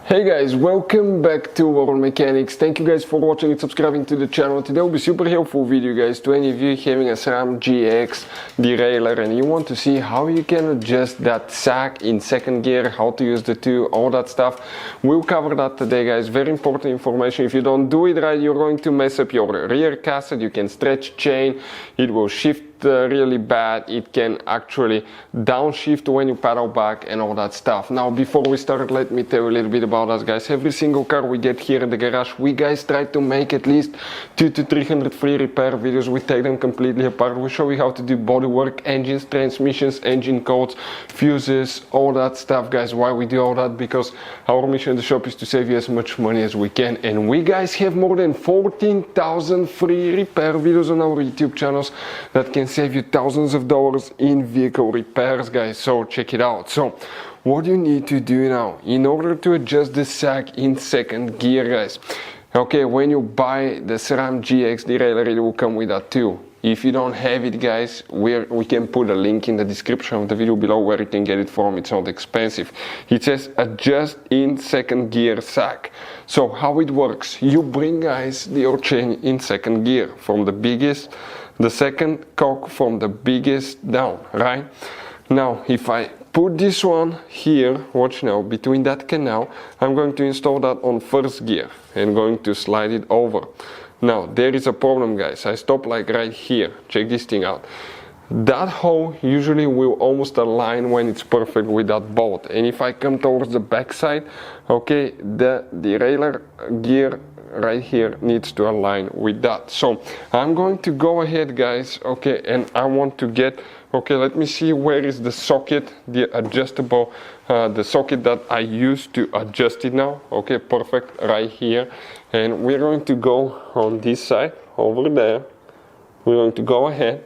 Hey guys, welcome back to World Mechanics. Thank you guys for watching and subscribing to the channel. Today will be super helpful video guys to any of you having a SRAM GX derailleur and you want to see how you can adjust that sag in second gear, how to use the tool, all that stuff. We'll cover that today guys. Very important information. If you don't do it right, you're going to mess up your rear cassette. You can stretch chain, it will shift really bad. It can actually downshift when you pedal back and all that stuff. Now before we start, let me tell you a little bit about us guys. Every single car we get here in the garage, we guys try to make at least 200 to 300 free repair videos. We take them completely apart. We show you how to do bodywork, engines, transmissions, engine codes, fuses, all that stuff guys. Why we do all that? Because our mission in the shop is to save you as much money as we can, and we guys have more than 14,000 free repair videos on our YouTube channels that can save you thousands of dollars in vehicle repairs guys. So check it out. So what you need to do now in order to adjust the sag in second gear guys. Okay, when you buy the SRAM GX derailleur, it will come with that too. If you don't have it guys, we can put a link in the description of the video below where you can get it from. It's not expensive. It says adjust in second gear sag. So how it works, you bring guys your chain in second gear from the biggest, the second cock from the biggest down, right? Now if I put this one here, watch now, between that canal, I'm going to install that on first gear and going to slide it over. Now there is a problem guys. I stop like right here. Check this thing out. That hole usually will almost align when it's perfect with that bolt, and if I come towards the back side, okay, the derailleur gear right here needs to align with that. So I'm going to go ahead guys, okay, and I want to get, okay, let me see where is the socket, the adjustable, the socket that I used to adjust it now. Okay, perfect, right here. And we're going to go on this side over there. We're going to go ahead,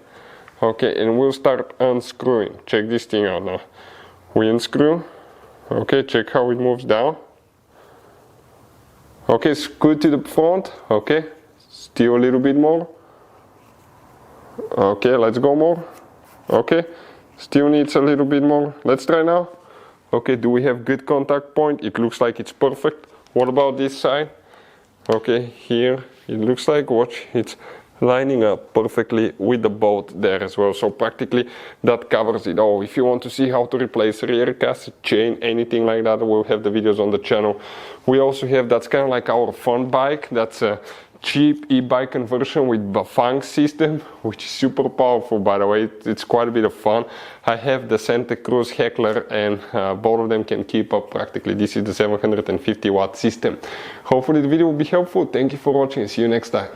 okay, and we'll start unscrewing. Check this thing out now. We unscrew, okay, check how it moves down. Okay, screw to the front, okay, still a little bit more. Okay, let's go more. Okay, still needs a little bit more. Let's try now. Okay, do we have good contact point? It looks like it's perfect. What about this side? Okay, here it looks like, watch, it's lining up perfectly with the bolt there as well. So practically that covers it all. If you want to see how to replace rear cassette, chain, anything like that, we'll have the videos on the channel. We also have, that's kind of like our fun bike. That's a cheap e-bike conversion with Bafang system, which is super powerful by the way. It's quite a bit of fun. I have the Santa Cruz Heckler and both of them can keep up practically. This is the 750 watt system. Hopefully the video will be helpful. Thank you for watching and see you next time.